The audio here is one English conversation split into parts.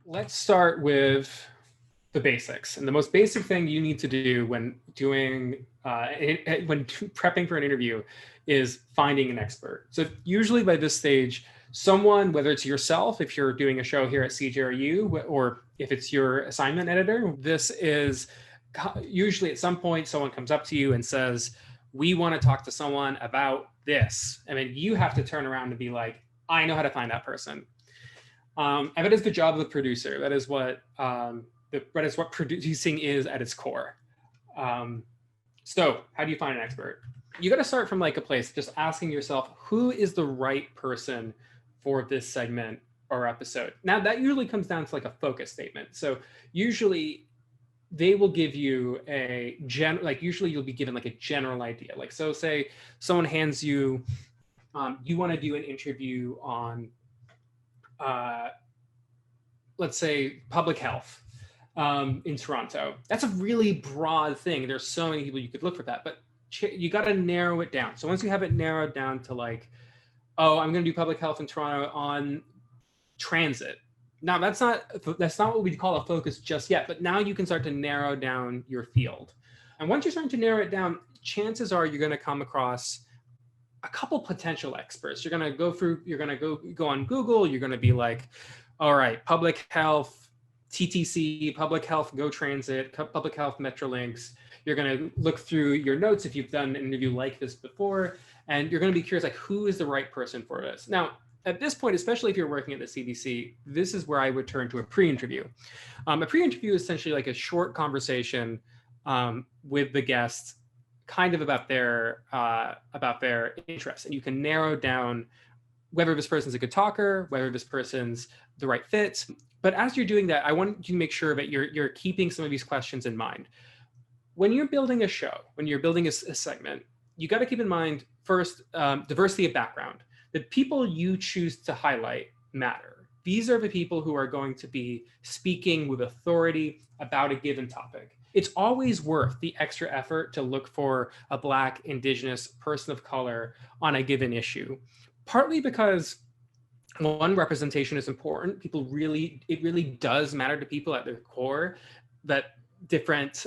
Let's start with the basics. And the most basic thing you need to do when prepping for an interview is finding an expert. So usually by this stage, someone, whether it's yourself, if you're doing a show here at CJRU, or if it's your assignment editor, this is usually at some point someone comes up to you and says, we want to talk to someone about this. And then you have to turn around and be like, I know how to find that person. And that is the job of the producer. That is what producing is at its core. So how do you find an expert? You got to start from like a place, just asking yourself, who is the right person for this segment or episode? Now that usually comes down to like a focus statement. So usually they will give you usually you'll be given like a general idea. Like, so say someone hands you, you want to do an interview on, let's say public health in Toronto. That's a really broad thing. There's so many people you could look for that, but you got to narrow it down. So once you have it narrowed down to like, oh, I'm going to do public health in Toronto on transit. Now that's not what we call a focus just yet, but now you can start to narrow down your field. And once you're starting to narrow it down, chances are you're going to come across a couple potential experts. You're going to go on Google. You're going to be like, all right, public health, TTC, public health, Go Transit, public health, Metrolinx. You're going to look through your notes if you've done an interview like this before, and you're going to be curious, like, who is the right person for this? Now, at this point, especially if you're working at the CBC, this is where I would turn to a pre-interview. A pre-interview is essentially like a short conversation with the guest, kind of about their interests, and you can narrow down whether this person's a good talker, whether this person's the right fit. But as you're doing that, I want you to make sure that you're keeping some of these questions in mind. When you're building a show, when you're building a segment, you got to keep in mind first diversity of background. The people you choose to highlight matter. These are the people who are going to be speaking with authority about a given topic. It's always worth the extra effort to look for a Black, Indigenous, person of color on a given issue. Partly because, one, representation is important. It really does matter to people at their core that different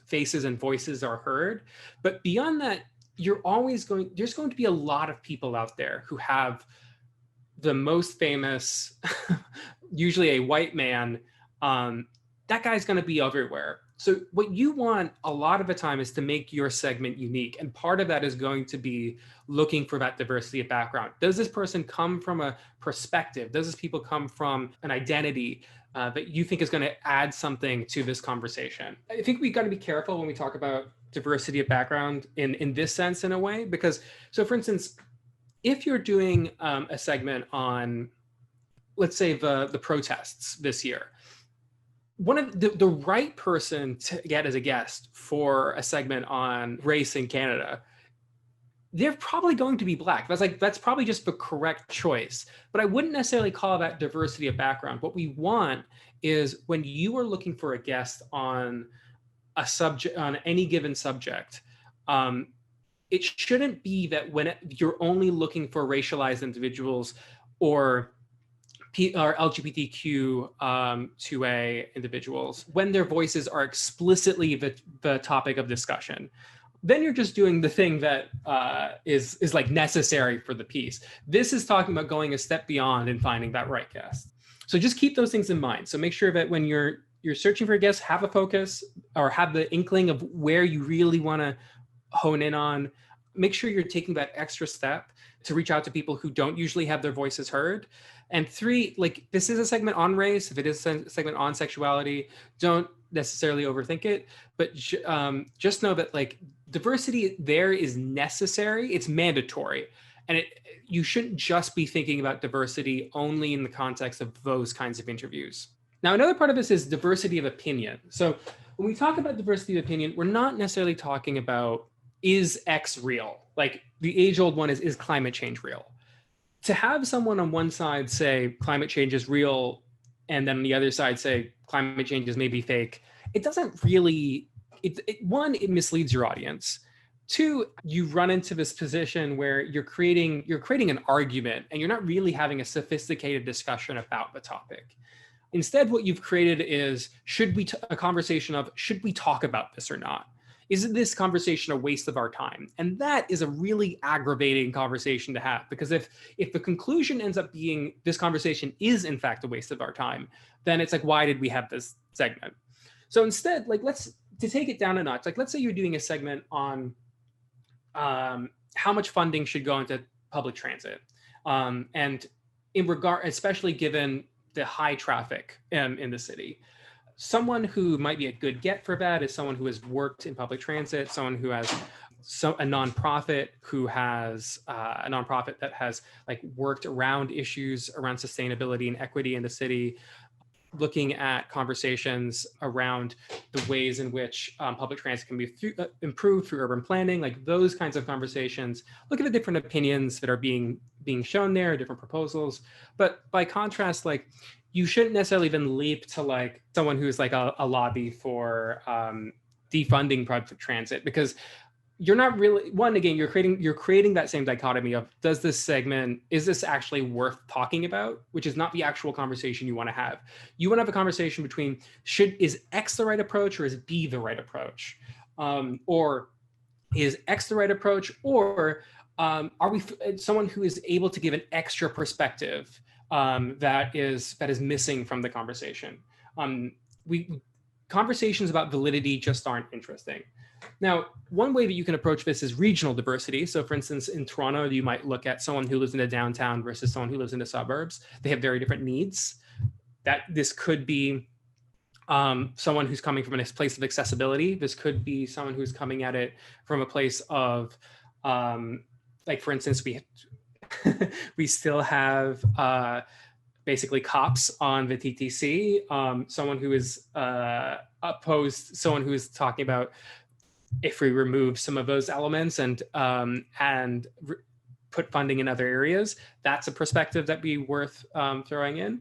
faces and voices are heard. But beyond that, there's going to be a lot of people out there who have the most famous, usually a white man. That guy's going to be everywhere. So what you want a lot of the time is to make your segment unique. And part of that is going to be looking for that diversity of background. Does this person come from a perspective? Does this people come from an identity that you think is going to add something to this conversation? I think we got to be careful when we talk about diversity of background in this sense, in a way, because, so for instance, if you're doing a segment on, let's say, the protests this year, one of the right person to get as a guest for a segment on race in Canada, they're probably going to be Black. That's probably just the correct choice. But I wouldn't necessarily call that diversity of background. What we want is, when you are looking for a guest on a subject, on any given subject, it shouldn't be that when you're only looking for racialized individuals or LGBTQ2A individuals, when their voices are explicitly the topic of discussion. Then you're just doing the thing that is like necessary for the piece. This is talking about going a step beyond and finding that right guest. So just keep those things in mind. So make sure that when you're searching for a guest, have a focus or have the inkling of where you really want to hone in on. Make sure you're taking that extra step to reach out to people who don't usually have their voices heard. And 3, like, this is a segment on race. If it is a segment on sexuality, don't necessarily overthink it, but just know that, like, diversity there is necessary. It's mandatory. And you shouldn't just be thinking about diversity only in the context of those kinds of interviews. Now, another part of this is diversity of opinion. So when we talk about diversity of opinion, we're not necessarily talking about, is X real? Like, the age-old one is climate change real? To have someone on one side say climate change is real, and then on the other side say climate change is maybe fake, it doesn't really, one, it misleads your audience. 2, you run into this position where you're creating an argument and you're not really having a sophisticated discussion about the topic. Instead, what you've created is, a conversation of, should we talk about this or not? Isn't this conversation a waste of our time? And that is a really aggravating conversation to have, because if the conclusion ends up being this conversation is in fact a waste of our time, then it's like, why did we have this segment? So instead, like, to take it down a notch, like, let's say you're doing a segment on how much funding should go into public transit. And in regard, especially given the high traffic in the city. Someone who might be a good get for that is someone who has worked in public transit, someone who has a nonprofit that has like worked around issues around sustainability and equity in the city, looking at conversations around the ways in which public transit can be improved through urban planning, like those kinds of conversations. Look at the different opinions that are being shown there, different proposals. But by contrast, like, you shouldn't necessarily even leap to like someone who's like a lobby for defunding public transit, because you're not really, again, you're creating that same dichotomy of, is this actually worth talking about, which is not the actual conversation you want to have. You want to have a conversation between, is X the right approach, or is B the right approach? Or is X the right approach, or are we someone who is able to give an extra perspective that is missing from the conversation? Conversations about validity just aren't interesting. Now, one way that you can approach this is regional diversity. So for instance, in Toronto, you might look at someone who lives in a downtown versus someone who lives in the suburbs. They have very different needs. This could be someone who's coming from a place of accessibility. This could be someone who's coming at it from a place of, like, for instance, we still have basically cops on the TTC. Someone who is opposed, someone who is talking about, if we remove some of those elements and put funding in other areas, that's a perspective that'd be worth throwing in.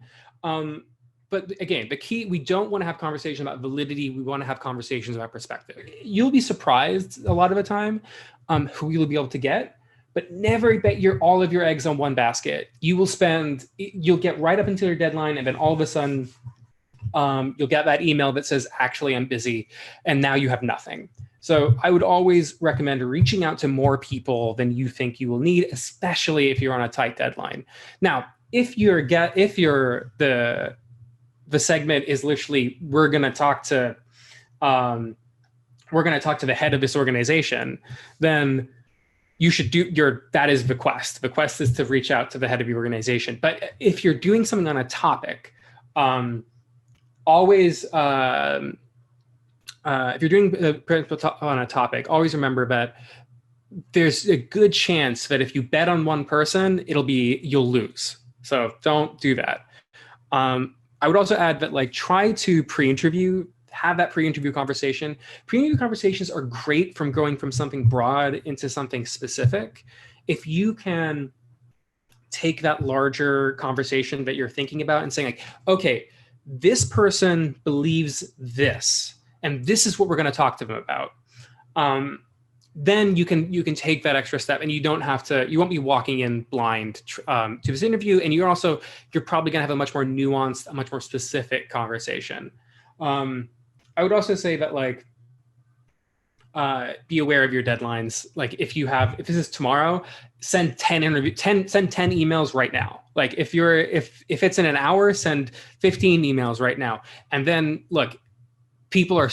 But again, the key, we don't want to have conversations about validity. We want to have conversations about perspective. You'll be surprised a lot of the time who you'll be able to get, but never bet all of your eggs on one basket. You'll get right up until your deadline, and then all of a sudden you'll get that email that says, actually, I'm busy, and now you have nothing. So I would always recommend reaching out to more people than you think you will need, especially if you're on a tight deadline. Now, if the segment is literally, we're going to talk to the head of this organization, then you should that is the quest. The quest is to reach out to the head of your organization. But if you're doing something on a topic, always, if you're doing on a topic, always remember that there's a good chance that if you bet on one person, you'll lose. So don't do that. I would also add that, like, try to have that pre-interview conversation. Pre-interview conversations are great from going from something broad into something specific. If you can take that larger conversation that you're thinking about and saying, like, okay, this person believes this, and this is what we're going to talk to them about. Then you can take that extra step, and you won't be walking in blind to this interview. And you're probably going to have a much more nuanced, a much more specific conversation. I would also say that, like, be aware of your deadlines. Like, if this is tomorrow, send 10 emails right now. Like, if it's in an hour, send 15 emails right now. And then look, people are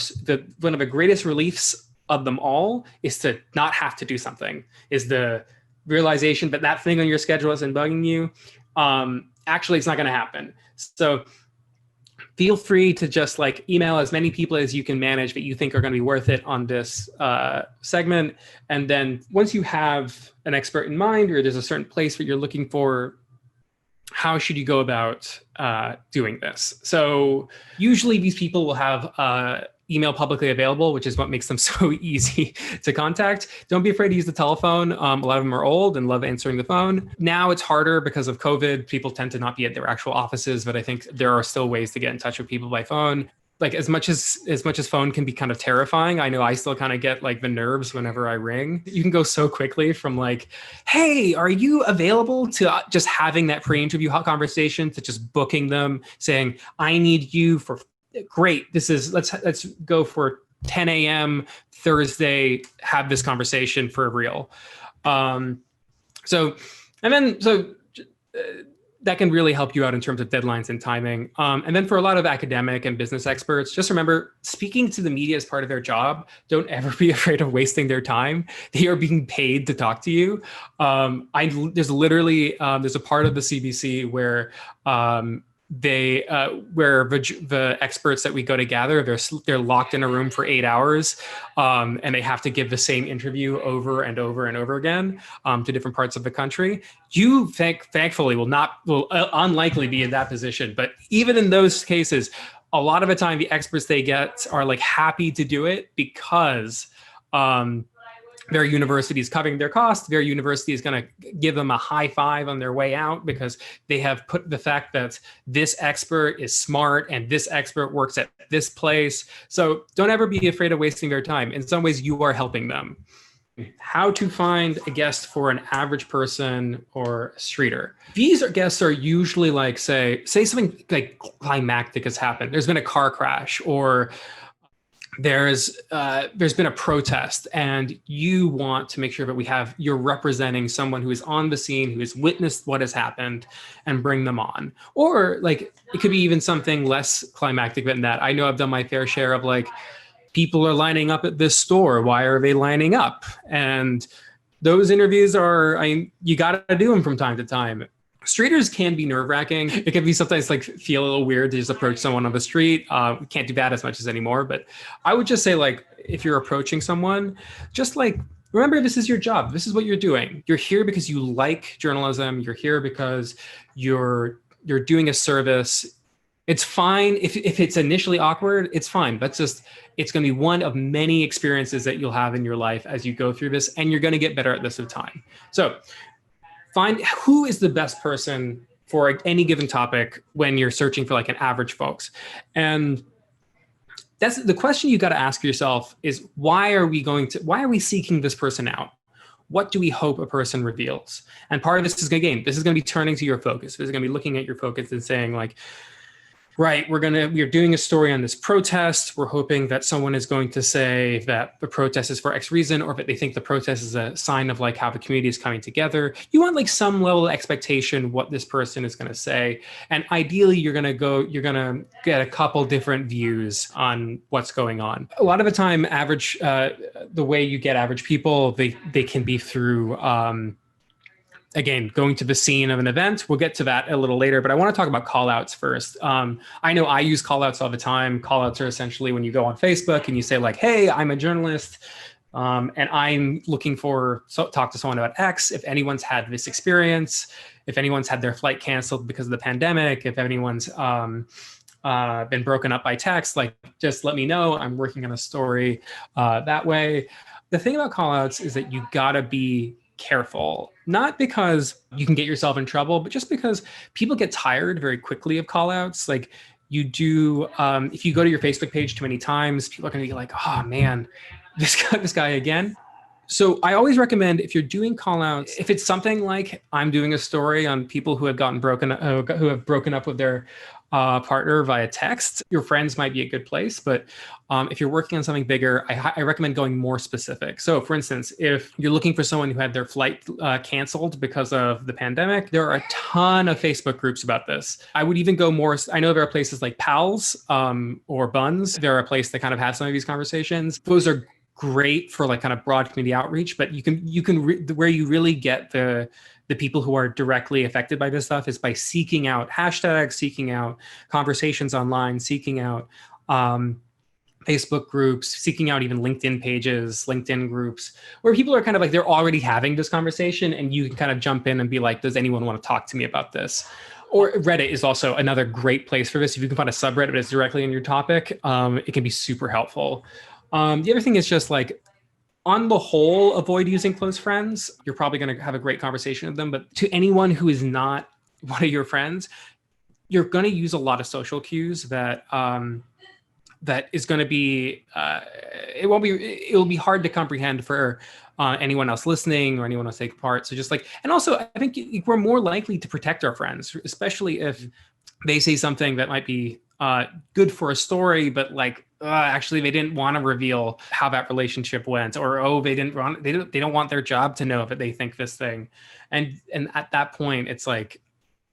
one of the greatest reliefs of them all is to not have to do something, is the realization that thing on your schedule isn't bugging you. Actually, it's not going to happen. So feel free to just like email as many people as you can manage that you think are going to be worth it on this segment. And then once you have an expert in mind, or there's a certain place that you're looking for, how should you go about doing this? So usually these people will have email publicly available, which is what makes them so easy to contact. Don't be afraid to use the telephone. A lot of them are old and love answering the phone. Now it's harder because of COVID. People tend to not be at their actual offices, but I think there are still ways to get in touch with people by phone. like as much as phone can be kind of terrifying, I know I still kind of get like the nerves whenever I ring. You can go so quickly from like, hey, are you available, to just having that pre-interview conversation, to just booking them, saying, I need you for, great, this is, let's go for 10 a.m. Thursday, have this conversation for real. So that can really help you out in terms of deadlines and timing. And then for a lot of academic and business experts, just remember, speaking to the media is part of their job. Don't ever be afraid of wasting their time. They are being paid to talk to you. There's a part of the CBC where where the experts that we go to gather, they're locked in a room for 8 hours, and they have to give the same interview over and over and over again to different parts of the country. You thankfully will unlikely be in that position, but even in those cases, a lot of the time the experts they get are like happy to do it because their university is covering their costs. Their university is going to give them a high five on their way out because they have put the fact that this expert is smart and this expert works at this place. So don't ever be afraid of wasting their time. In some ways, you are helping them. How to find a guest for an average person or a streeter. These guests are usually like, say something like climactic has happened. There's been a car crash, or there's been a protest, and you want to make sure that you're representing someone who is on the scene, who has witnessed what has happened, and bring them on. Or like, it could be even something less climactic than that. I know I've done my fair share of like, people are lining up at this store. Why are they lining up? And those interviews you got to do them from time to time. Streeters can be nerve-wracking. It can be sometimes like feel a little weird to just approach someone on the street. We can't do that as much as anymore, but I would just say, like, if you're approaching someone, just like, remember, this is your job. This is what you're doing. You're here because you like journalism. You're here because you're doing a service. It's fine if it's initially awkward. It's fine. It's going to be one of many experiences that you'll have in your life as you go through this, and you're going to get better at this with time. So find who is the best person for any given topic when you're searching for like an average folks. And that's the question you got to ask yourself is, why are we seeking this person out? What do we hope a person reveals? And part of this is going to be turning to your focus. This is going to be looking at your focus and saying like, right, we're doing a story on this protest. We're hoping that someone is going to say that the protest is for X reason, or that they think the protest is a sign of like how the community is coming together. You want like some level of expectation what this person is going to say. And ideally you're going to get a couple different views on what's going on. A lot of the time, the way you get average people, they can be through, again, going to the scene of an event. We'll get to that a little later, but I want to talk about callouts first. I know I use callouts all the time. Callouts are essentially when you go on Facebook and you say like, hey, I'm a journalist, and I'm looking talk to someone about X. If anyone's had this experience, if anyone's had their flight canceled because of the pandemic, if anyone's been broken up by text, like, just let me know. I'm working on a story that way. The thing about callouts is that you gotta be careful, not because you can get yourself in trouble, but just because people get tired very quickly of callouts. Like you do, if you go to your Facebook page too many times, people are going to be like, oh man, this guy again. So I always recommend, if you're doing callouts, if it's something like I'm doing a story on people who have broken up with their partner via text, your friends might be a good place. But if you're working on something bigger, I recommend going more specific. So for instance, if you're looking for someone who had their flight canceled because of the pandemic, there are a ton of Facebook groups about this. I would even go more. I know there are places like Pals or Buns. They're a place that kind of have some of these conversations. Those are great for like kind of broad community outreach, but where you really get the people who are directly affected by this stuff is by seeking out hashtags, seeking out conversations online, seeking out Facebook groups, seeking out even LinkedIn pages, LinkedIn groups, where people are kind of like, they're already having this conversation and you can kind of jump in and be like, does anyone want to talk to me about this? Or Reddit is also another great place for this. If you can find a subreddit that's directly in your topic, it can be super helpful. The other thing is just like, on the whole, avoid using close friends. You're probably going to have a great conversation with them, but to anyone who is not one of your friends, you're going to use a lot of social cues that that is going to be, it'll be hard to comprehend for anyone else listening or anyone else taking part. So just like, and also I think we're more likely to protect our friends, especially if they say something that might be good for a story, but like actually they didn't want to reveal how that relationship went, or they don't want their job to know that they think this thing, and at that point it's like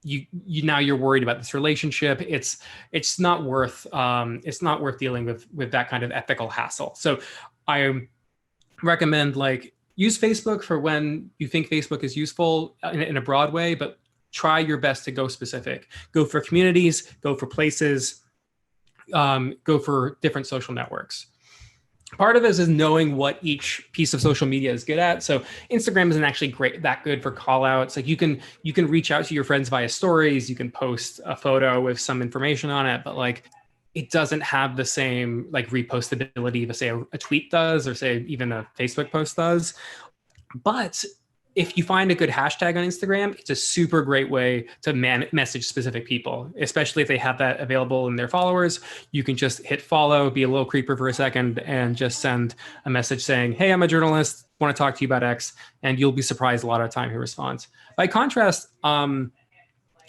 you now you're worried about this relationship. It's not worth dealing with that kind of ethical hassle. So I recommend like use Facebook for when you think Facebook is useful in a broad way, but try your best to go specific. Go for communities, go for places, go for different social networks. Part of this is knowing what each piece of social media is good at. So Instagram isn't actually that good for call outs. Like you can reach out to your friends via stories, you can post a photo with some information on it, but like it doesn't have the same like repostability that say a tweet does, or say even a Facebook post does. But if you find a good hashtag on Instagram, it's a super great way to message specific people, especially if they have that available in their followers. You can just hit follow, be a little creeper for a second, and just send a message saying, hey, I'm a journalist, want to talk to you about X, and you'll be surprised a lot of the time he responds. By contrast,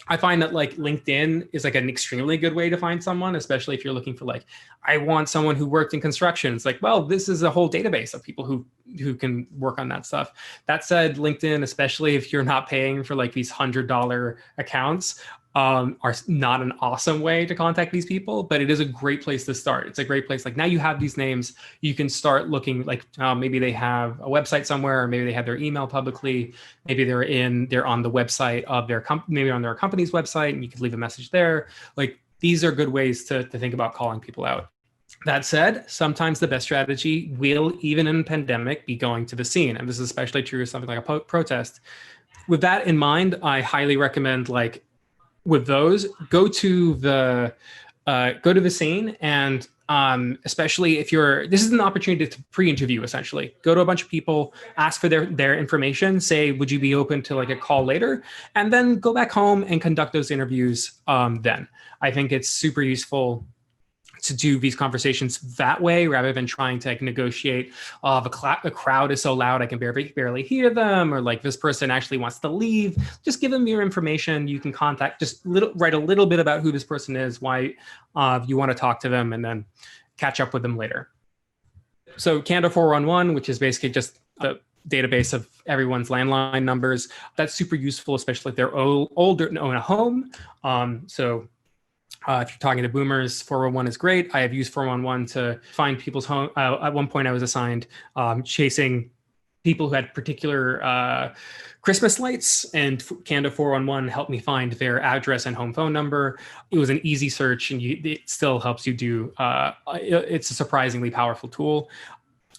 I find that like LinkedIn is like an extremely good way to find someone, especially if you're looking for like, I want someone who worked in construction. It's like, well, this is a whole database of people who can work on that stuff. That said, LinkedIn, especially if you're not paying for like these $100 accounts, are not an awesome way to contact these people, but it is a great place to start. It's a great place. Like now you have these names, you can start looking like maybe they have a website somewhere, or maybe they have their email publicly. Maybe they're on the website of their company, maybe on their company's website, and you could leave a message there. Like these are good ways to think about calling people out. That said, sometimes the best strategy will, even in a pandemic, be going to the scene. And this is especially true of something like a protest. With that in mind, I highly recommend like, with those, go to the scene, and especially if this is an opportunity to pre-interview. Essentially, go to a bunch of people, ask for their information, say, would you be open to like a call later, and then go back home and conduct those interviews. Then I think it's super useful to do these conversations that way, rather than trying to like negotiate, the crowd is so loud I can barely hear them, or like this person actually wants to leave. Just give them your information. You can contact, write a little bit about who this person is, why you want to talk to them, and then catch up with them later. So Candor 411, which is basically just a database of everyone's landline numbers. That's super useful, especially if they're older and own a home. If you're talking to boomers, 411 is great. I have used 411 to find people's home. At one point, I was assigned chasing people who had particular Christmas lights, and Candor 411 helped me find their address and home phone number. It was an easy search, and it still helps you do. It's a surprisingly powerful tool.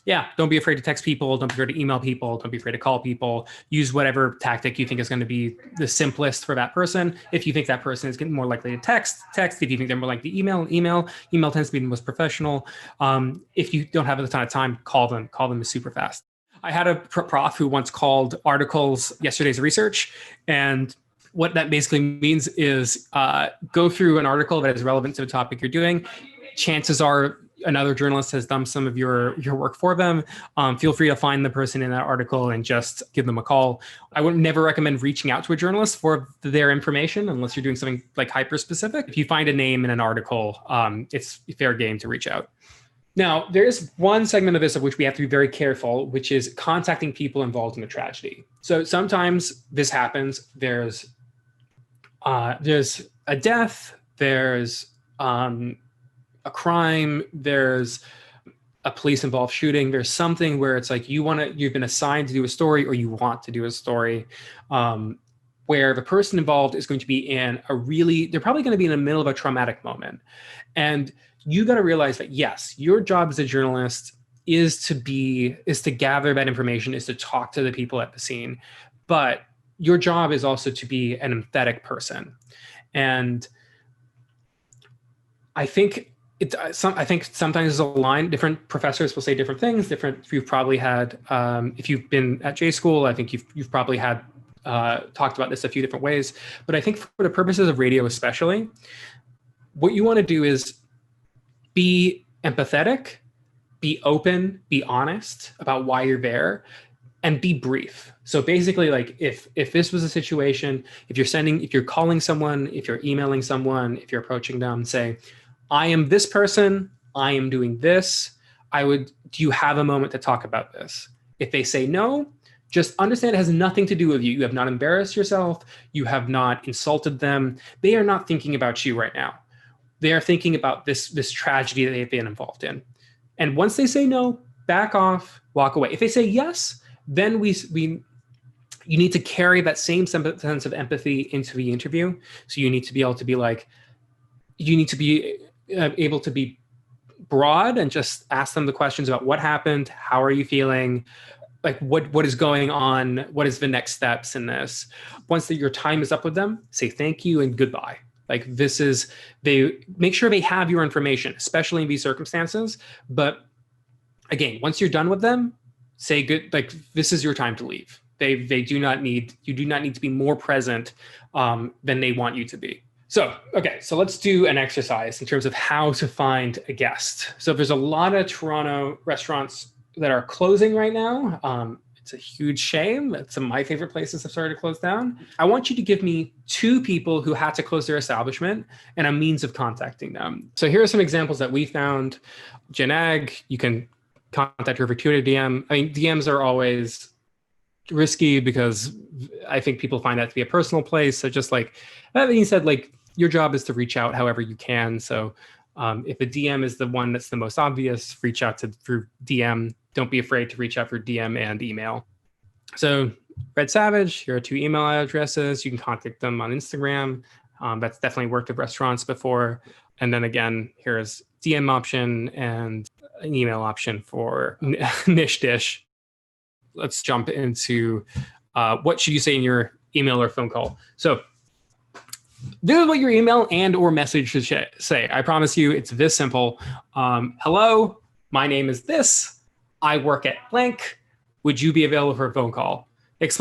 Yeah, don't be afraid to text people. Don't be afraid to email people. Don't be afraid to call people. Use whatever tactic you think is going to be the simplest for that person. If you think that person is more likely to text. If you think they're more likely to email. Email tends to be the most professional. If you don't have a ton of time, call them. Call them super fast. I had a prof who once called articles yesterday's research, and what that basically means is go through an article that is relevant to the topic you're doing. Chances are another journalist has done some of your work for them. Feel free to find the person in that article and just give them a call. I would never recommend reaching out to a journalist for their information unless you're doing something like hyper specific. If you find a name in an article, it's fair game to reach out. Now, there is one segment of this of which we have to be very careful, which is contacting people involved in a tragedy. So sometimes this happens. There's a death. There's a crime, there's a police involved shooting, there's something where it's like you've been assigned to do a story, or you want to do a story where the person involved is going to be they're probably going to be in the middle of a traumatic moment. And you got to realize that yes, your job as a journalist is to gather that information, is to talk to the people at the scene, but your job is also to be an empathetic person. And I think sometimes there's a line. Different professors will say different things. You've probably had, if you've been at J school, I think you've probably had talked about this a few different ways. But I think for the purposes of radio, especially, what you want to do is be empathetic, be open, be honest about why you're there, and be brief. So basically, like if this was a situation, if you're calling someone, if you're emailing someone, if you're approaching them, say, I am this person, I am doing this. Do you have a moment to talk about this? If they say no, just understand it has nothing to do with you. You have not embarrassed yourself. You have not insulted them. They are not thinking about you right now. They are thinking about this tragedy that they've been involved in. And once they say no, back off, walk away. If they say yes, then you need to carry that same sense of empathy into the interview. So you need to be able to be like, you need to be able to be broad and just ask them the questions about what happened, how are you feeling, like what is going on, what is the next steps in this. Once your time is up with them, say thank you and goodbye. Like they make sure they have your information, especially in these circumstances. But again, once you're done with them, say good, like this is your time to leave. You do not need to be more present than they want you to be. So, okay, so let's do an exercise in terms of how to find a guest. So there's a lot of Toronto restaurants that are closing right now. It's a huge shame. Some of my favorite places have started to close down. I want you to give me 2 people who had to close their establishment and a means of contacting them. So here are some examples that we found. Janag, you can contact her for Twitter DM. I mean, DMs are always risky because I think people find that to be a personal place. So just like that being said, like your job is to reach out however you can. So if a DM is the one that's the most obvious, reach out through DM. Don't be afraid to reach out for DM and email. So Red Savage, here are 2 email addresses. You can contact them on Instagram. That's definitely worked at restaurants before. And then again, here's DM option and an email option for Niche Dish. Let's jump into what should you say in your email or phone call. So this is what your email and or message should say. I promise you it's this simple. Hello, my name is this. I work at blank. Would you be available for a phone call? Have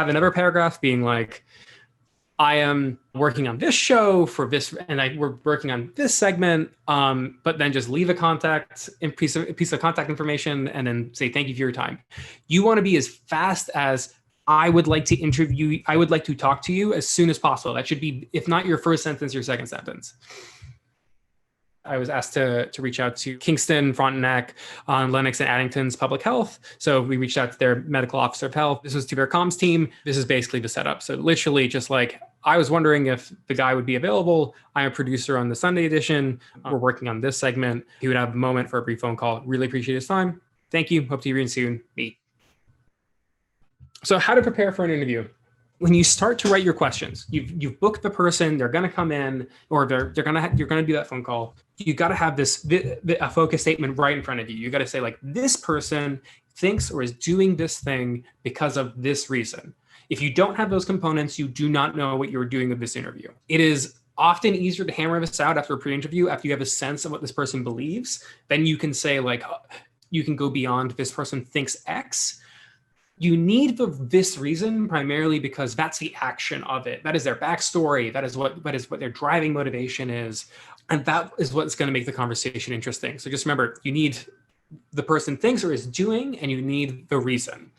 another paragraph being like, I am working on this show for this, and we're working on this segment, but then just leave a piece of contact information and then say, thank you for your time. You want to be as fast as I would like to talk to you as soon as possible. That should be, if not your first sentence, your second sentence. I was asked to reach out to Kingston, Frontenac, Lennox, and Addington's public health. So we reached out to their medical officer of health. This was to their comms team. This is basically the setup. So literally just like, I was wondering if the guy would be available. I'm a producer on the Sunday edition. We're working on this segment. He would have a moment for a brief phone call. Really appreciate his time. Thank you. Hope to hear you soon. Meet. So how to prepare for an interview. When you start to write your questions, you've booked the person, they're going to come in, or you're going to do that phone call. You got to have a focus statement right in front of you. You got to say like, this person thinks or is doing this thing because of this reason. If you don't have those components, you do not know what you're doing with this interview. It is often easier to hammer this out after a pre-interview, after you have a sense of what this person believes. Then you can say like, you can go beyond this person thinks X. You need this reason primarily because that's the action of it. That is their backstory. That is what their driving motivation is. And that is what's going to make the conversation interesting. So just remember, you need the person thinks or is doing, and you need the reason.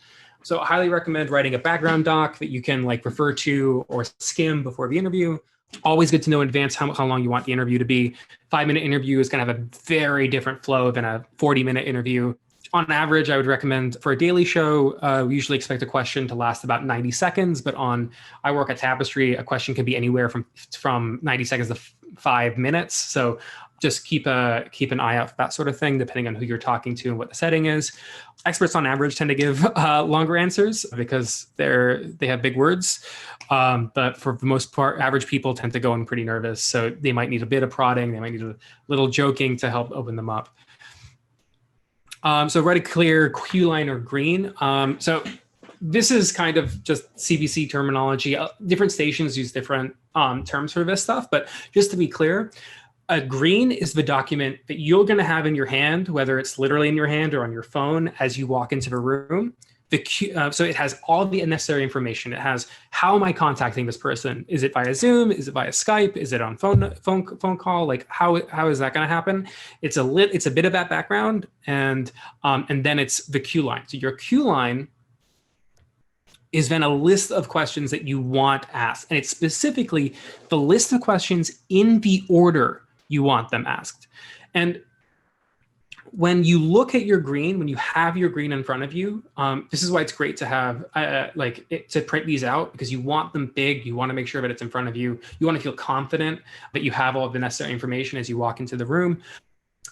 So I highly recommend writing a background doc that you can like refer to or skim before the interview. Always good to know in advance how long you want the interview to be. 5-minute interview is going to have a very different flow than a 40-minute interview. On average, I would recommend for a daily show, we usually expect a question to last about 90 seconds, but I work at Tapestry, a question can be anywhere from 90 seconds to 5 minutes. So just keep an eye out for that sort of thing, depending on who you're talking to and what the setting is. Experts on average tend to give longer answers because they have big words. But for the most part, average people tend to go in pretty nervous. So they might need a bit of prodding. They might need a little joking to help open them up. So write a clear QLine or green. So this is kind of just CBC terminology. Different stations use different terms for this stuff. But just to be clear, a green is the document that you're going to have in your hand, whether it's literally in your hand or on your phone as you walk into the room. so it has all the necessary information. It has, how am I contacting this person? Is it via Zoom? Is it via Skype? Is it on phone call? Like how is that going to happen? It's a bit of that background, and then it's the QLine. So your QLine is then a list of questions that you want asked, and it's specifically the list of questions in the order you want them asked. And when you look at your green, when you have your green in front of you, this is why it's great to have to print these out, because you want them big. You want to make sure that it's in front of you. You want to feel confident that you have all of the necessary information as you walk into the room.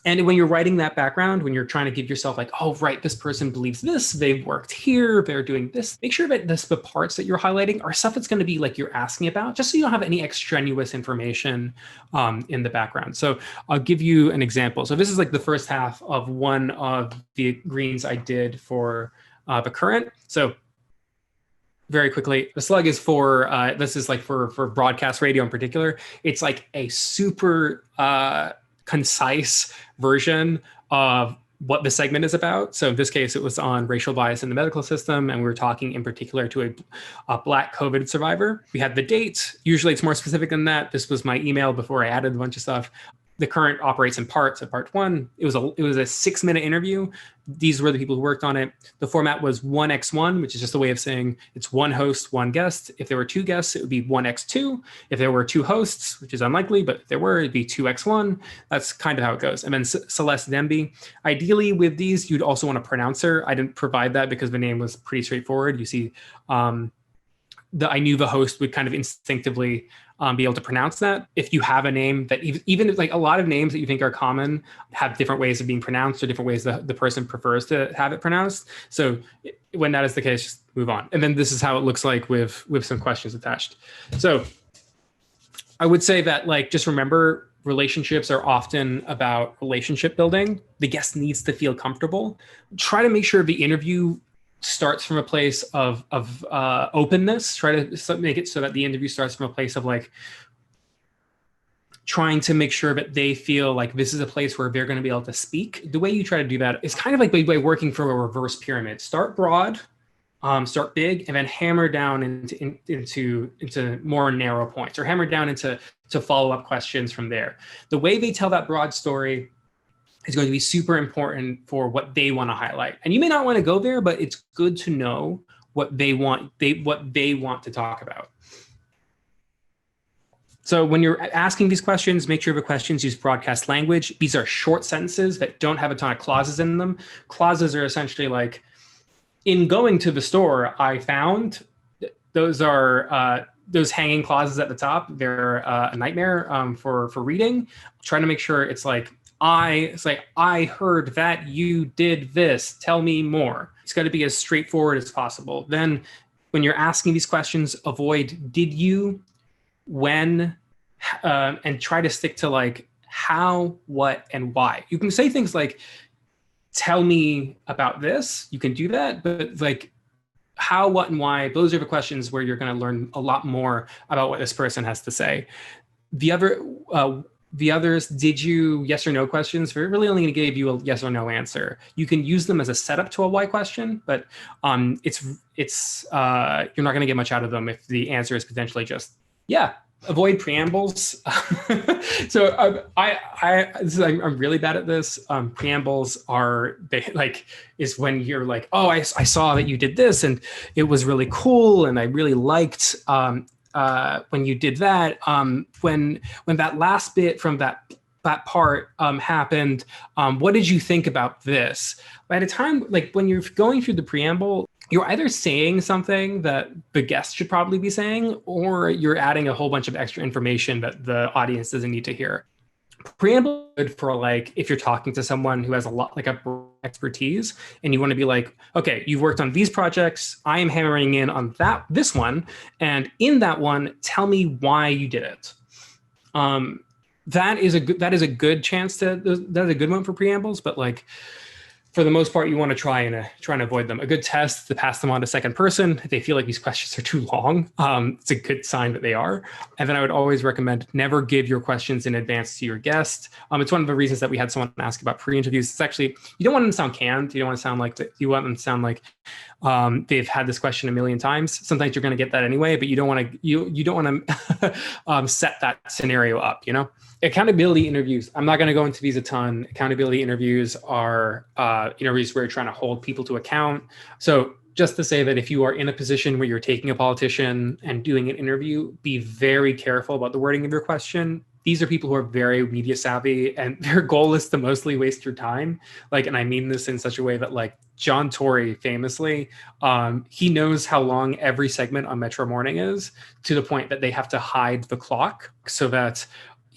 And when you're writing that background, when you're trying to give yourself like, oh, right, this person believes this, they've worked here, they're doing this, make sure that the parts that you're highlighting are stuff that's going to be like you're asking about, just so you don't have any extraneous information in the background. So I'll give you an example. So this is like the first half of one of the greens I did for the current. So very quickly, the slug is for, this is like for broadcast radio in particular. It's like a super concise version of what the segment is about. So in this case, it was on racial bias in the medical system, and we were talking in particular to a Black COVID survivor. We had the date. Usually it's more specific than that. This was my email before I added a bunch of stuff. The current operates in parts. So part one, it was a 6-minute interview. These were the people who worked on it. The format was 1x1, which is just a way of saying it's one host, one guest. If there were 2 guests, it would be 1x2. If there were 2 hosts, which is unlikely, but if there were, it'd be 2x1. That's kind of how it goes. And then Celeste Demby. Ideally, with these, you'd also want a pronouncer. I didn't provide that because the name was pretty straightforward. You see, I knew the host would kind of instinctively be able to pronounce that. If you have a name that even if like a lot of names that you think are common have different ways of being pronounced or different ways that the person prefers to have it pronounced. So when that is the case, just move on. And then this is how it looks like with some questions attached. So I would say that like, just remember, relationships are often about relationship building. The guest needs to feel comfortable. Try to make sure the interview starts from a place of openness. Try to make it so that the interview starts from a place of like trying to make sure that they feel like this is a place where they're going to be able to speak. The way you try to do that is kind of like by working from a reverse pyramid. Start broad, start big, and then hammer down into more narrow points, or hammer down into follow-up questions from there. The way they tell that broad story is going to be super important for what they want to highlight. And you may not want to go there, but it's good to know what they want to talk about. So when you're asking these questions, make sure the questions use broadcast language. These are short sentences that don't have a ton of clauses in them. Clauses are essentially like, in going to the store, I found, those are those hanging clauses at the top. They're a nightmare for reading. Trying to make sure it's like, I heard that you did this. Tell me more. It's got to be as straightforward as possible. Then when you're asking these questions, avoid did you, when, and try to stick to like how, what, and why. You can say things like, tell me about this. You can do that, but like how, what, and why, those are the questions where you're going to learn a lot more about what this person has to say. The others, did you, yes or no questions, we're really only going to give you a yes or no answer. You can use them as a setup to a why question, but you're not going to get much out of them if the answer is potentially just, yeah. Avoid preambles. So I'm really bad at this. Preambles is when you're like, oh, I saw that you did this and it was really cool and I really liked when you did that. When that last bit from that part happened, what did you think about this? By the time, like when you're going through the preamble, you're either saying something that the guest should probably be saying, or you're adding a whole bunch of extra information that the audience doesn't need to hear. Preamble is good for like, if you're talking to someone who has a lot, like a expertise, and you want to be like, okay, you've worked on these projects. I am hammering in on this one. And in that one, tell me why you did it. That is a good chance that's a good one for preambles, but like, for the most part, you want to try and avoid them. A good test to pass them on to second person. If they feel like these questions are too long, it's a good sign that they are. And then I would always recommend never give your questions in advance to your guest. It's one of the reasons that we had someone ask about pre-interviews. It's actually, you don't want them to sound canned. You don't want to sound like you want them to sound like they've had this question a million times. Sometimes you're going to get that anyway, but you don't want to you don't want to set that scenario up. Accountability interviews. I'm not going to go into these a ton. Accountability interviews are interviews where you're trying to hold people to account. So just to say that if you are in a position where you're taking a politician and doing an interview, be very careful about the wording of your question. These are people who are very media savvy, and their goal is to mostly waste your time. And I mean this in such a way that John Tory famously, he knows how long every segment on Metro Morning is, to the point that they have to hide the clock so that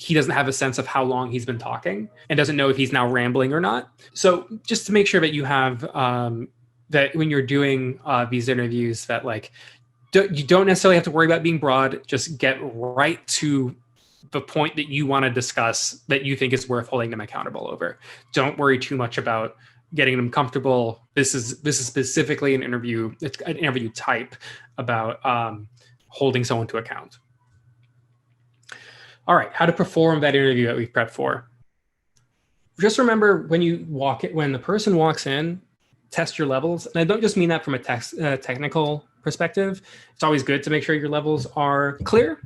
he doesn't have a sense of how long he's been talking and doesn't know if he's now rambling or not. So just to make sure that you have, that when you're doing these interviews, that you don't necessarily have to worry about being broad, just get right to the point that you want to discuss that you think is worth holding them accountable over. Don't worry too much about getting them comfortable. This is specifically an interview. It's an interview type about holding someone to account. All right, how to perform that interview that we've prepped for. Just remember when the person walks in, test your levels. And I don't just mean that from a technical perspective. It's always good to make sure your levels are clear.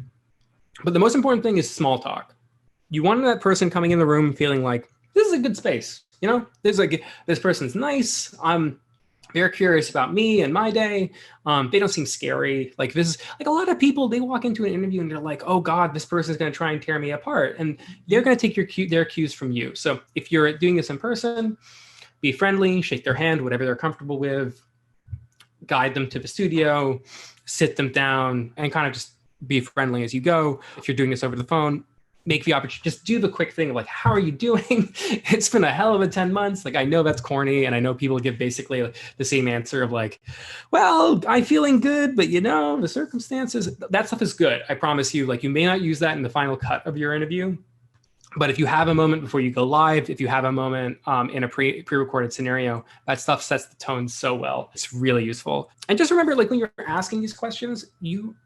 But the most important thing is small talk. You want that person coming in the room feeling like, this is a good space. This person's nice. I'm very curious about me and my day. They don't seem scary. This is a lot of people, they walk into an interview and they're like, oh God, this person's going to try and tear me apart. And they're going to take their cues from you. So if you're doing this in person, be friendly, shake their hand, whatever they're comfortable with, guide them to the studio, sit them down, and kind of just be friendly as you go. If you're doing this over the phone, make the opportunity, just do the quick thing of how are you doing? It's been a hell of a 10 months. I know that's corny, and I know people give basically the same answer of well, I'm feeling good, but the circumstances, that stuff is good. I promise you, you may not use that in the final cut of your interview, but if you have a moment before you go live, if you have a moment in a pre-recorded scenario, that stuff sets the tone so well. It's really useful. And just remember, when you're asking these questions, you're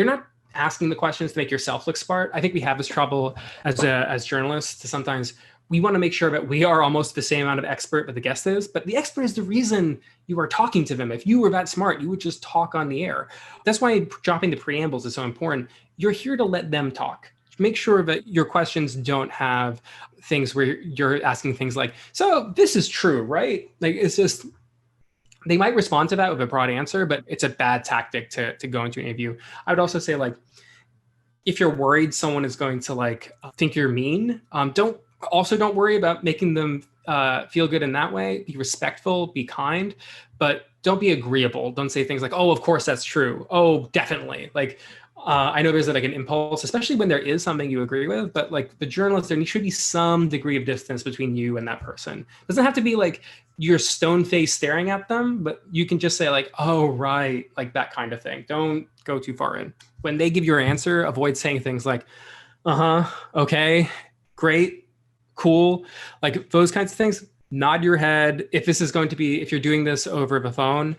not asking the questions to make yourself look smart. I think we have this trouble as journalists to sometimes we want to make sure that we are almost the same amount of expert that the guest is, but the expert is the reason you are talking to them. If you were that smart, you would just talk on the air. That's why dropping the preambles is so important. You're here to let them talk. Make sure that your questions don't have things where you're asking things like, so this is true, right? It's just, they might respond to that with a broad answer, but it's a bad tactic to go into an interview. I would also say, if you're worried someone is going to think you're mean, don't worry about making them feel good in that way. Be respectful, be kind, but don't be agreeable. Don't say things like, oh, of course that's true. Oh, definitely. I know there's an impulse, especially when there is something you agree with, but the journalist, there should be some degree of distance between you and that person. It doesn't have to be you're stone-faced staring at them, but you can just say oh, right, that kind of thing. Don't go too far in. When they give your answer, avoid saying things like, okay, great, cool. Those kinds of things. Nod your head. If you're doing this over the phone,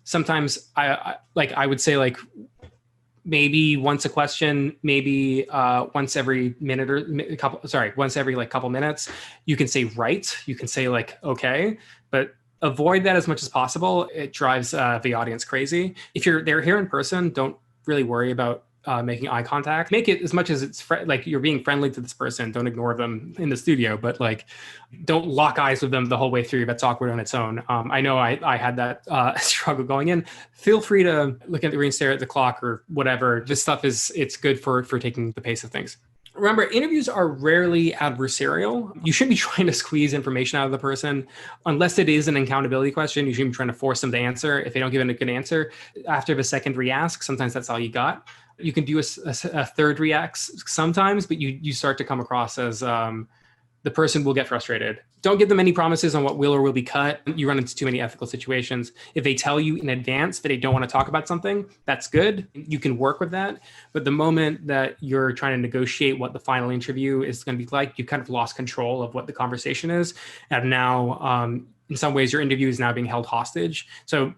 sometimes I would say maybe once a question, maybe once every minute or once every couple minutes, you can say right. You can say okay, but avoid that as much as possible. It drives the audience crazy. If they're here in person, don't really worry about making eye contact. Make it as much as it's you're being friendly to this person. Don't ignore them in the studio, but don't lock eyes with them the whole way through. That's awkward on its own. I know I had that struggle going in. Feel free to look at the screen, stare at the clock or whatever. This stuff it's good for taking the pace of things. Remember, interviews are rarely adversarial. You shouldn't be trying to squeeze information out of the person. Unless it is an accountability question, you shouldn't be trying to force them to answer. If they don't give a good answer, after the second re-ask, sometimes that's all you got. You can do a third re-ask sometimes, but you start to come across as the person will get frustrated. Don't give them any promises on what will or will be cut. You run into too many ethical situations. If they tell you in advance that they don't want to talk about something, that's good. You can work with that. But the moment that you're trying to negotiate what the final interview is going to be like, you've kind of lost control of what the conversation is. And now, in some ways, your interview is now being held hostage. So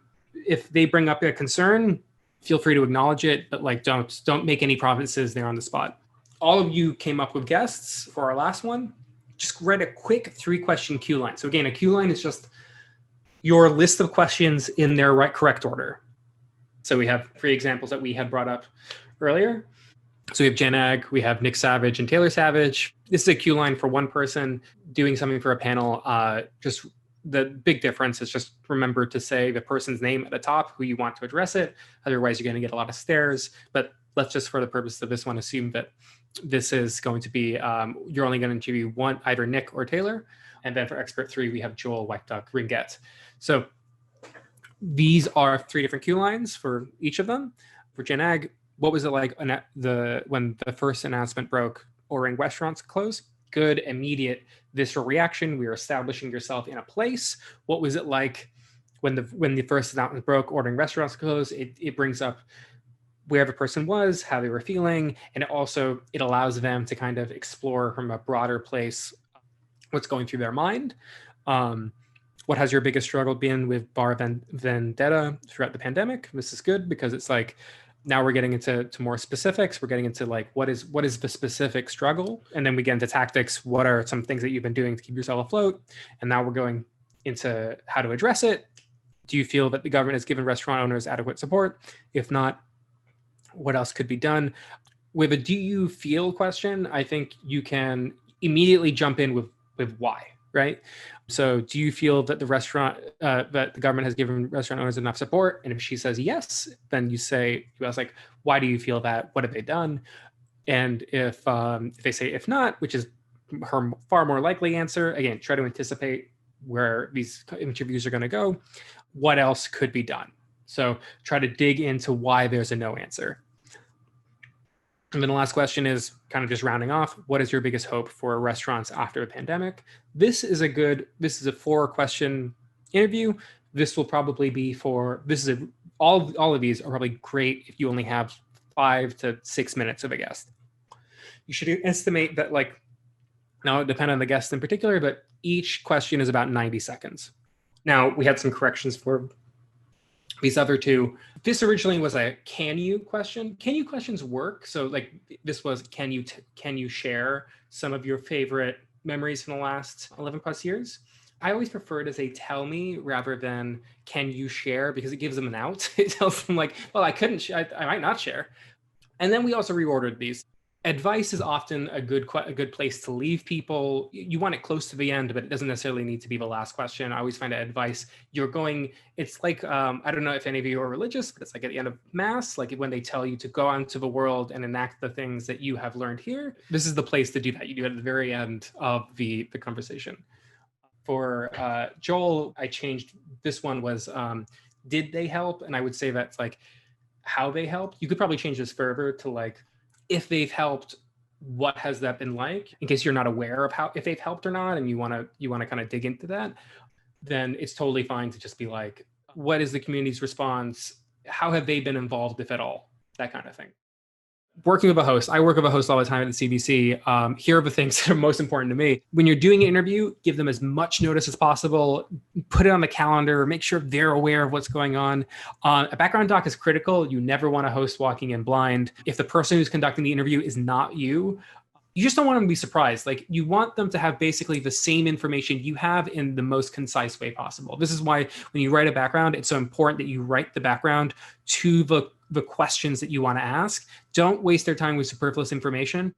if they bring up a concern, feel free to acknowledge it, but like don't make any promises there on the spot. All of you came up with guests for our last one. Just write a quick 3-question QLine. So again, a QLine is just your list of questions in their correct order. So we have 3 examples that we had brought up earlier. So we have Jen Ag, we have Nick Savage and Taylor Savage. This is a QLine for one person doing something for a panel. Just the big difference is just remember to say the person's name at the top, who you want to address it. Otherwise, you're going to get a lot of stares. But let's just, for the purpose of this one, assume that this is going to be, you're only going to interview one, either Nick or Taylor. And then for expert 3, we have Joel, White Duck, Ringette. So these are 3 different QLines for each of them. For Jen Ag, what was it like when the first announcement broke, ordering restaurants closed? Good, immediate, visceral reaction. We were establishing yourself in a place. What was it like when the first announcement broke, ordering restaurants closed? It brings up where the person was, how they were feeling, and it allows them to kind of explore from a broader place what's going through their mind. What has your biggest struggle been with bar vendetta throughout the pandemic? This is good because it's like, now we're getting into more specifics. We're getting into like, what is the specific struggle? And then we get into tactics. What are some things that you've been doing to keep yourself afloat? And now we're going into how to address it. Do you feel that the government has given restaurant owners adequate support? If not, what else could be done? With a do you feel question, I think you can immediately jump in with why, right? So do you feel that that the government has given restaurant owners enough support? And if she says yes, then you ask like, why do you feel that? What have they done? And if they say if not, which is her far more likely answer, again, try to anticipate where these interviews are going to go. What else could be done? So try to dig into why there's a no answer. And then the last question is kind of just rounding off. What is your biggest hope for restaurants after the pandemic? This is a 4-question interview. This will probably be all of these are probably great if you only have 5 to 6 minutes of a guest. You should estimate that, like, now it depends on the guest in particular, but each question is about 90 seconds. Now we had some corrections for these other 2. This originally was a can you question. Can you questions work? So like this was can you share some of your favorite memories from the last 11 plus years? I always prefer it as a tell me rather than can you share, because it gives them an out. It tells them like, well, I might not share. And then we also reordered these. Advice is often a good place to leave people. You want it close to the end, but it doesn't necessarily need to be the last question. I always find that advice, it's like, I don't know if any of you are religious, but it's like at the end of Mass, like when they tell you to go out into the world and enact the things that you have learned here. This is the place to do that. You do it at the very end of the conversation. For Joel, I changed, this one was, did they help? And I would say that's like how they helped. You could probably change this further to like, if they've helped, what has that been like? In case you're not aware of if they've helped or not, and you want to kind of dig into that, then it's totally fine to just be like, what is the community's response? How have they been involved, if at all? That kind of thing. Working with a host, I work with a host all the time at the CBC. Here are the things that are most important to me. When you're doing an interview, give them as much notice as possible. Put it on the calendar. Make sure they're aware of what's going on. A background doc is critical. You never want a host walking in blind. If the person who's conducting the interview is not you, you just don't want them to be surprised. Like, you want them to have basically the same information you have in the most concise way possible. This is why when you write a background, it's so important that you write the background to the questions that you want to ask. Don't waste their time with superfluous information.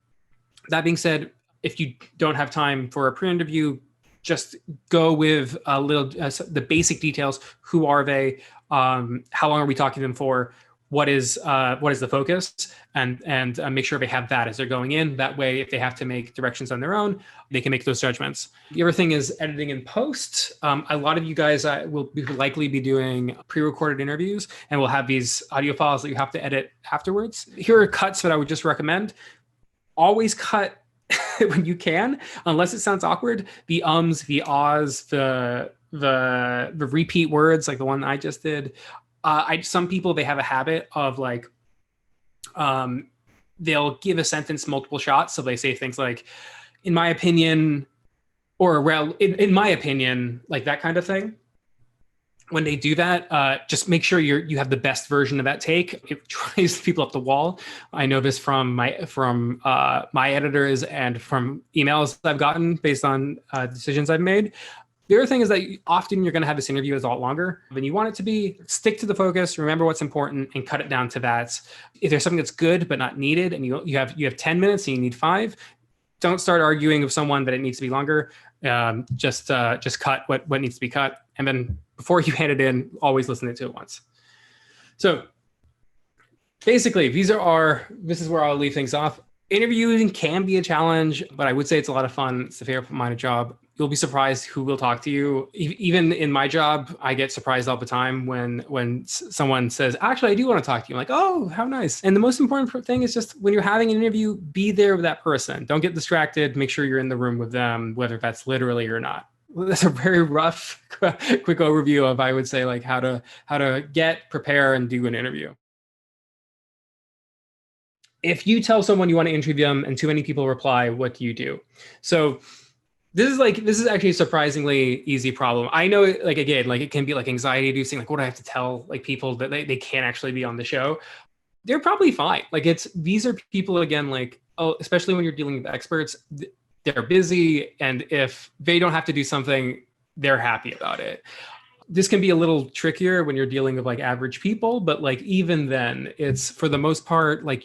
That being said, if you don't have time for a pre-interview, just go with a little the basic details. Who are they? How long are we talking to them for? What is the focus, and make sure they have that as they're going in. That way, if they have to make directions on their own, they can make those judgments. The other thing is editing in post. A lot of you guys will likely be doing pre-recorded interviews, and we'll have these audio files that you have to edit afterwards. Here are cuts that I would just recommend. Always cut when you can, unless it sounds awkward, the ums, the ahs, the repeat words like the one I just did. Some people, they have a habit of like, they'll give a sentence multiple shots. So they say things like, in my opinion, or well, in my opinion, like that kind of thing. When they do that, just make sure you have the best version of that take. It drives people up the wall. I know this from my editors and from emails I've gotten based on decisions I've made. The other thing is that often you're going to have this interview is a lot longer than you want it to be. Stick to the focus, remember what's important, and cut it down to that. If there's something that's good but not needed, and you have 10 minutes and you need 5, don't start arguing with someone that it needs to be longer. Just cut what needs to be cut, and then before you hand it in, always listen to it once. So basically, this is where I'll leave things off. Interviewing can be a challenge, but I would say it's a lot of fun. It's a favorite job. You'll be surprised who will talk to you. Even in my job, I get surprised all the time when someone says, actually, I do want to talk to you. I'm like, oh, how nice. And the most important thing is just when you're having an interview, be there with that person. Don't get distracted. Make sure you're in the room with them, whether that's literally or not. That's a very rough, quick overview of, I would say, like how to get, prepare, and do an interview. If you tell someone you want to interview them and too many people reply, what do you do? So this is actually a surprisingly easy problem. I know, like, again, like it can be like anxiety inducing, like what do I have to tell like people that they can't actually be on the show? They're probably fine. Like these are people, again, like, especially when you're dealing with experts, they're busy. And if they don't have to do something, they're happy about it. This can be a little trickier when you're dealing with like average people, but like even then, it's for the most part, like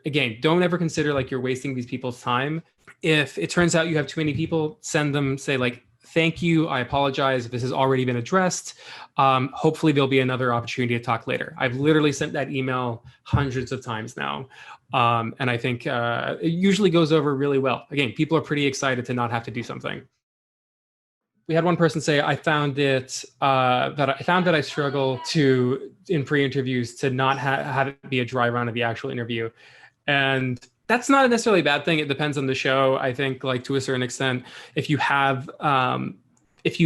again, don't ever consider like you're wasting these people's time. If it turns out you have too many people, send them, say like, thank you, I apologize if this has already been addressed. Hopefully there'll be another opportunity to talk later. I've literally sent that email hundreds of times now. And I think it usually goes over really well. Again, people are pretty excited to not have to do something. We had one person say, I found that I struggle in pre-interviews to not have it be a dry run of the actual interview. And that's not necessarily a bad thing. It depends on the show. I think, like, to a certain extent, if you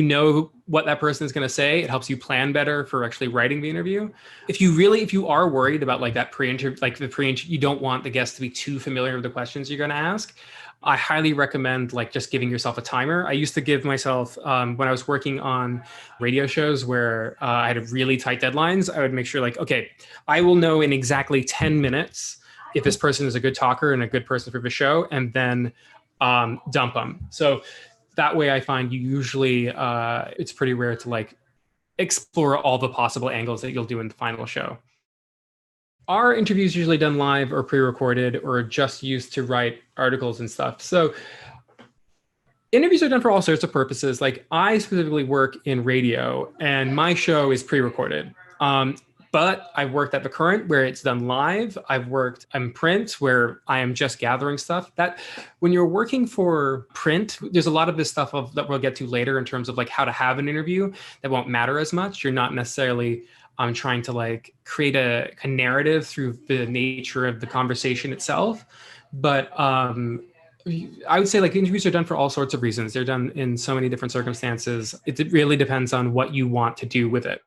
know what that person is going to say, it helps you plan better for actually writing the interview. If you are worried about like that pre-interview, you don't want the guest to be too familiar with the questions you're going to ask, I highly recommend like just giving yourself a timer. I used to give myself, when I was working on radio shows where I had really tight deadlines, I would make sure like, okay, I will know in exactly 10 minutes if this person is a good talker and a good person for the show, and then dump them. So that way I find you usually, it's pretty rare to like explore all the possible angles that you'll do in the final show. Our interviews usually done live or pre-recorded or just used to write articles and stuff. So interviews are done for all sorts of purposes. Like I specifically work in radio and my show is pre-recorded. But I've worked at The Current where it's done live. I've worked in print where I am just gathering stuff. That when you're working for print, there's a lot of this stuff that we'll get to later in terms of like how to have an interview that won't matter as much. You're not necessarily trying to like create a narrative through the nature of the conversation itself. But I would say like interviews are done for all sorts of reasons. They're done in so many different circumstances. It really depends on what you want to do with it.